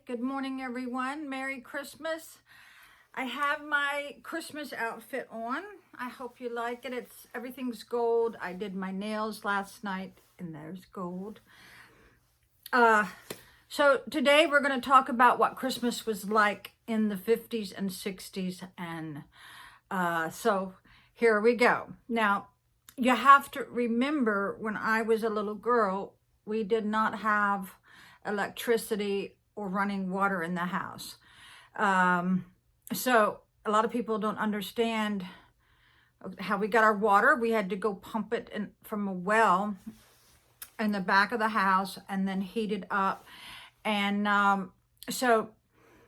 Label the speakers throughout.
Speaker 1: Good morning, everyone. Merry Christmas. I have my Christmas outfit on. I hope you like it. Everything's gold. I did my nails last night, and there's gold. So today we're going to talk about what Christmas was like in the 50s and 60s. And so here we go. Now, you have to remember when I was a little girl, we did not have electricity or running water in the house. So a lot of people don't understand how we got our water. We had to go pump it from a well in the back of the house and then heat it up. And so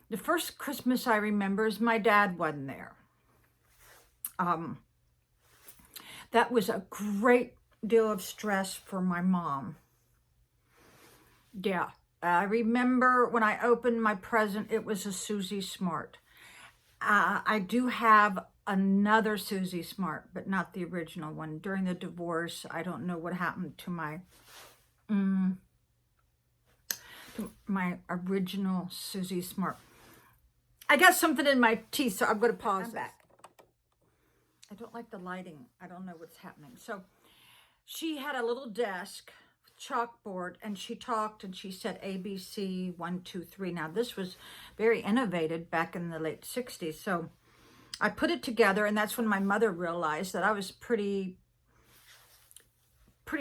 Speaker 1: the first Christmas I remember is my dad wasn't there. That was a great deal of stress for my mom. Yeah. I remember when I opened my present, it was a Suzy Smart. I do have another Suzy Smart, but not the original one. During the divorce, I don't know what happened to my original Suzy Smart. I got something in my teeth, so I'm going to pause. I'm back. I don't like the lighting. I don't know what's happening. So she had a little desk, chalkboard, and she talked and she said ABC 1 2 3. Now this was very innovative back in the late 60s. So I put it together, and that's when my mother realized that I was pretty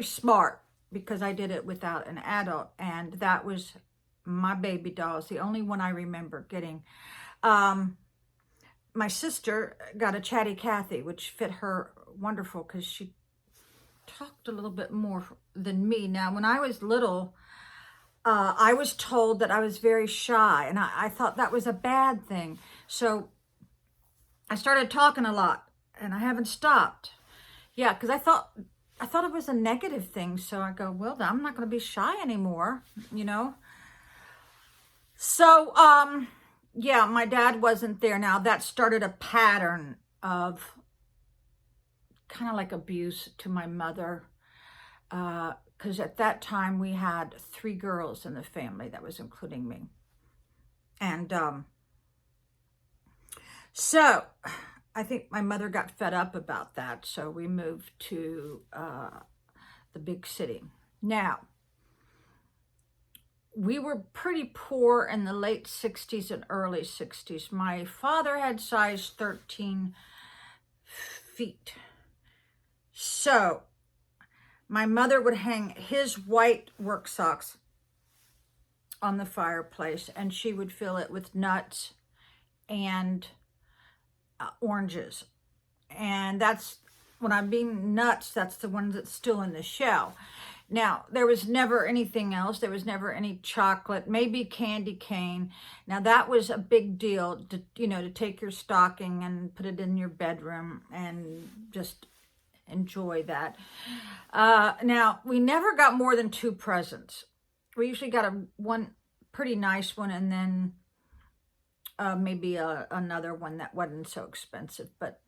Speaker 1: smart, because I did it without an adult, and that was my baby dolls, the only one I remember getting. My sister got a Chatty Cathy, which fit her wonderful because she talked a little bit more than me. Now, when I was little, I was told that I was very shy, and I thought that was a bad thing. So I started talking a lot, and I haven't stopped. Yeah, because I thought it was a negative thing. So I go, well, I'm not going to be shy anymore, you know. So, yeah, my dad wasn't there. Now, that started a pattern of kind of like abuse to my mother, because at that time we had 3 girls in the family. That was including me. And so I think my mother got fed up about that, so we moved to the big city. Now, we were pretty poor in the late 60s and early 60s. My father had size 13 feet. So my mother would hang his white work socks on the fireplace, and she would fill it with nuts and oranges. And that's, when I mean nuts, that's the ones that's still in the shell. Now, there was never anything else. There was never any chocolate, maybe candy cane. Now, that was a big deal, to take your stocking and put it in your bedroom and just enjoy that. Now, we never got more than 2 presents. We usually got one pretty nice one, and then maybe another one that wasn't so expensive. But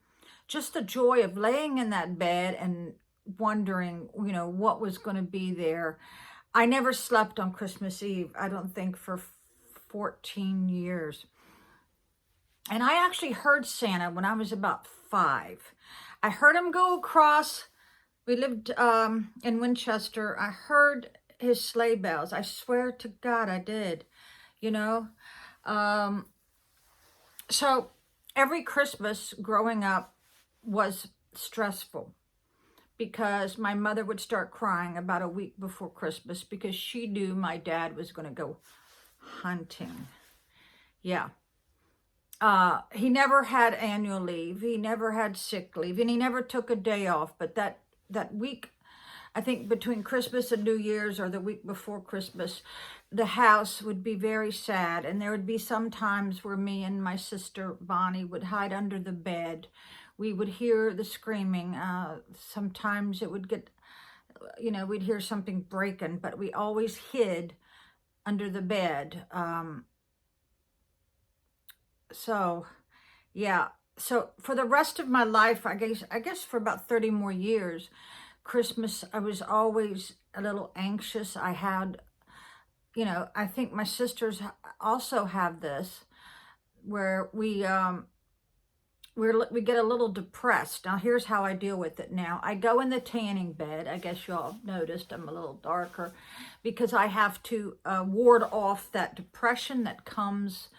Speaker 1: just the joy of laying in that bed and wondering, what was going to be there. I never slept on Christmas Eve, I don't think, for 14 years. And I actually heard Santa when I was about 5. I heard him go across. We lived in Winchester. I heard his sleigh bells. I swear to God I did, So every Christmas growing up was stressful, because my mother would start crying about a week before Christmas because she knew my dad was going to go hunting. Yeah. He never had annual leave. He never had sick leave, and he never took a day off. But that week, I think between Christmas and New Year's, or the week before Christmas, the house would be very sad. And there would be some times where me and my sister Bonnie would hide under the bed. We would hear the screaming. Sometimes it would get, we'd hear something breaking, but we always hid under the bed. So, yeah. So for the rest of my life, I guess for about 30 more years, Christmas, I was always a little anxious. I had you know, I think my sisters also have this, where we get a little depressed. Now, here's how I deal with it now. I go in the tanning bed. I guess y'all noticed I'm a little darker because I have to ward off that depression that comes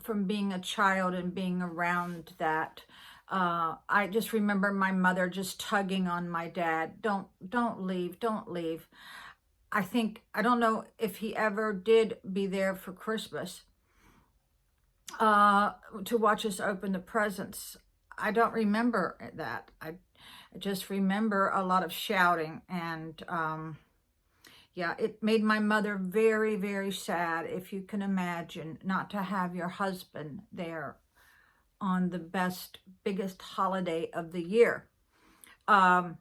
Speaker 1: from being a child and being around that. I just remember my mother just tugging on my dad. Don't leave, don't leave. I don't know if he ever did be there for Christmas to watch us open the presents. I don't remember that. I just remember a lot of shouting, and yeah, it made my mother very, very sad, if you can imagine, not to have your husband there on the biggest holiday of the year. Now,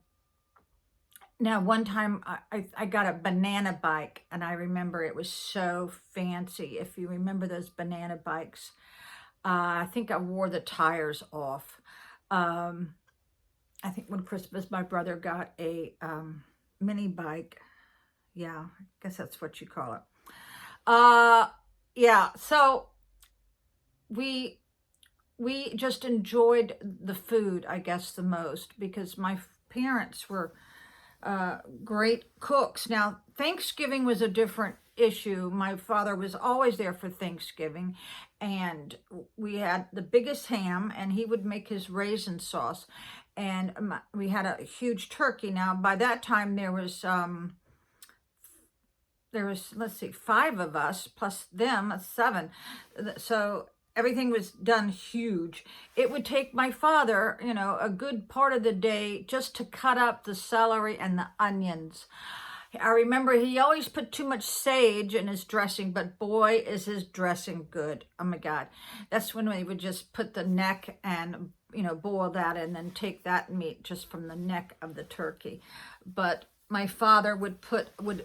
Speaker 1: one time I got a banana bike, and I remember it was so fancy. If you remember those banana bikes, I think I wore the tires off. I think one Christmas my brother got a mini bike. Yeah, I guess that's what you call it. Yeah, so we just enjoyed the food, I guess, the most, because my parents were great cooks. Now, Thanksgiving was a different issue. My father was always there for Thanksgiving, and we had the biggest ham, and he would make his raisin sauce, and we had a huge turkey. Now, by that time, there was let's see, 5 of us plus them, 7. So everything was done huge. It would take my father, you know, a good part of the day just to cut up the celery and the onions. I remember he always put too much sage in his dressing, but boy, is his dressing good. Oh my God. That's when we would just put the neck and, you know, boil that and then take that meat just from the neck of the turkey. But my father would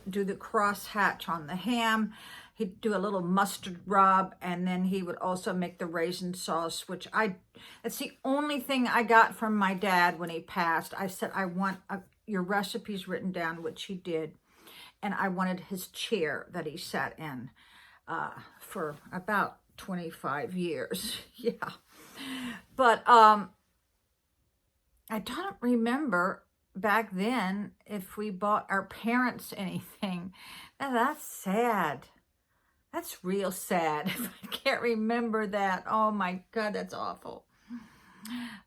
Speaker 1: do the cross hatch on the ham. He'd do a little mustard rub, and then he would also make the raisin sauce, which that's the only thing I got from my dad when he passed. I said, I want your recipes written down, which he did. And I wanted his chair that he sat in for about 25 years. Yeah. But I don't remember back then if we bought our parents anything. Now, that's sad. That's real sad. I can't remember that. Oh my God, that's awful.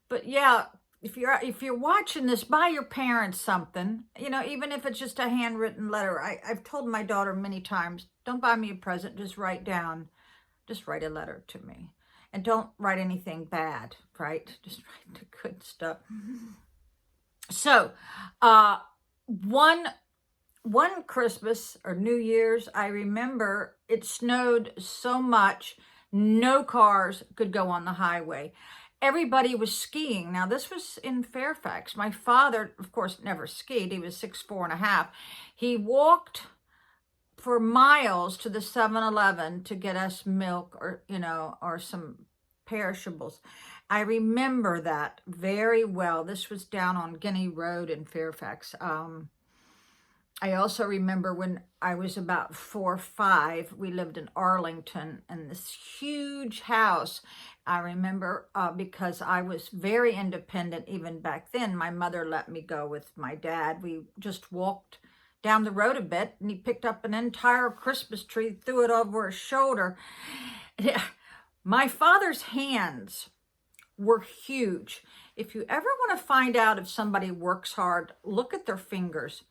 Speaker 1: But yeah, if you're watching this, buy your parents something. You know, even if it's just a handwritten letter. I've told my daughter many times, don't buy me a present, just write a letter to me. And don't write anything bad, right? Just write the good stuff. So, one Christmas or New Year's, I remember it snowed so much, no cars could go on the highway. Everybody was skiing. Now, this was in Fairfax. My father, of course, never skied. He was 6'4.5". He walked for miles to the 7-Eleven to get us milk or, you know, or some perishables. I remember that very well. This was down on Guinea Road in Fairfax. I also remember when I was about 4 or 5, we lived in Arlington, and this huge house. I remember because I was very independent even back then. My mother let me go with my dad. We just walked down the road a bit, and he picked up an entire Christmas tree, threw it over his shoulder. Yeah. My father's hands were huge. If you ever want to find out if somebody works hard, look at their fingers.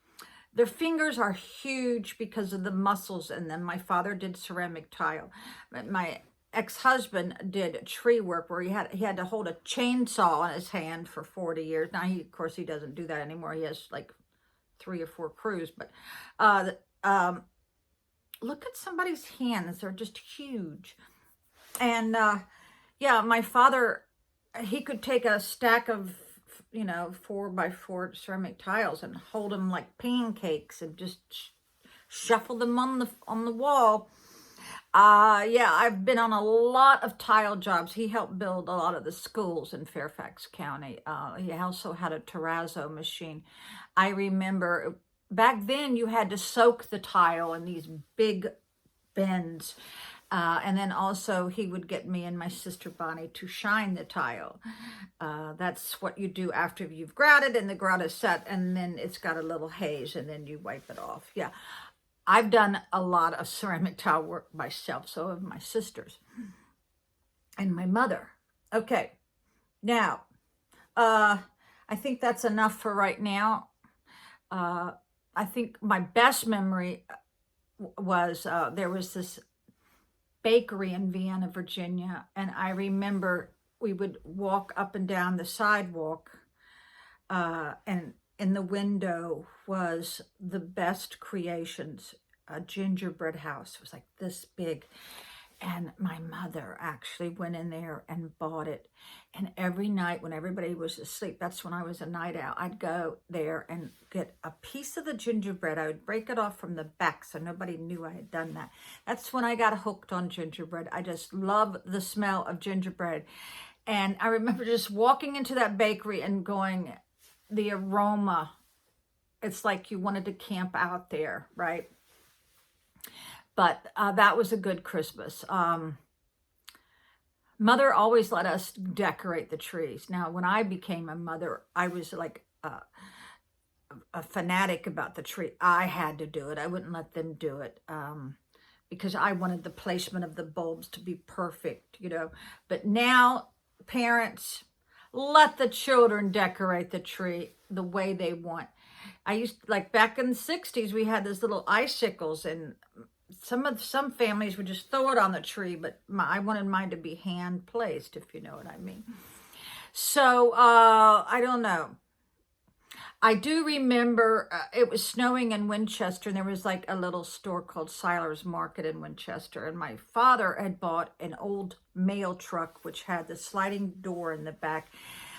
Speaker 1: Their fingers are huge because of the muscles in them. My father did ceramic tile. My ex-husband did tree work where he had to hold a chainsaw in his hand for 40 years. Now, of course, he doesn't do that anymore. He has like 3 or 4 crews. But look at somebody's hands. They're just huge. And yeah, my father, he could take a stack of, you know, 4x4 ceramic tiles and hold them like pancakes and just shuffle them on the wall. Yeah, I've been on a lot of tile jobs. He helped build a lot of the schools in Fairfax County. He also had a terrazzo machine. I remember back then you had to soak the tile in these big bends. And then also he would get me and my sister Bonnie to shine the tile. That's what you do after you've grouted and the grout is set, and then it's got a little haze, and then you wipe it off. Yeah, I've done a lot of ceramic tile work myself, so have my sisters and my mother. Okay, now, I think that's enough for right now. I think my best memory was there was this bakery in Vienna, Virginia, and I remember we would walk up and down the sidewalk, and in the window was the best creations. A gingerbread house. It was like this big, and my mother actually went in there and bought it. And every night when everybody was asleep, that's when I was a night owl, I'd go there and get a piece of the gingerbread. I would break it off from the back so nobody knew I had done that. That's when I got hooked on gingerbread. I just love the smell of gingerbread. And I remember just walking into that bakery and going, the aroma, it's like you wanted to camp out there, right? But that was a good Christmas. Mother always let us decorate the trees. Now, when I became a mother, I was like a fanatic about the tree. I had to do it. I wouldn't let them do it because I wanted the placement of the bulbs to be perfect, you know. But now, parents, let the children decorate the tree the way they want. I used to, like back in the 60s, we had those little icicles, and some families would just throw it on the tree, but I wanted mine to be hand placed, if you know what I mean. So I don't know. I do remember it was snowing in Winchester, and there was like a little store called Siler's Market in Winchester, and my father had bought an old mail truck which had the sliding door in the back.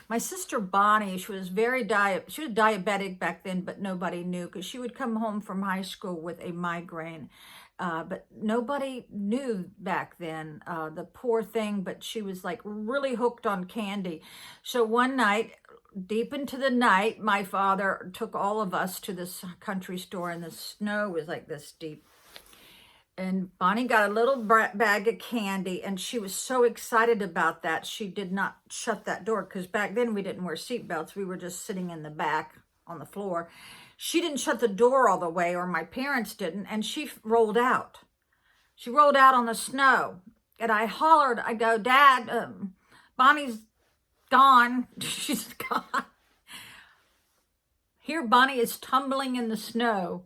Speaker 1: My sister Bonnie, she was diabetic back then, but nobody knew, because she would come home from high school with a migraine. But nobody knew back then, the poor thing, but she was like really hooked on candy. So one night, deep into the night, my father took all of us to this country store, and the snow was like this deep. And Bonnie got a little bag of candy, and she was so excited about that. She did not shut that door, because back then we didn't wear seatbelts. We were just sitting in the back on the floor. She didn't shut the door all the way, or my parents didn't, and she rolled out. She rolled out on the snow, and I hollered. I go, Dad, Bonnie's gone. She's gone. Here Bonnie is tumbling in the snow.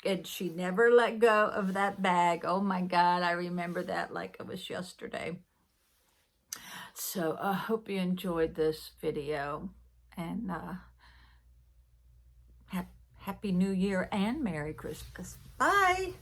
Speaker 1: And she never let go of that bag. Oh my God, I remember that like it was yesterday. So I hope you enjoyed this video. And Happy New Year and Merry Christmas. Bye.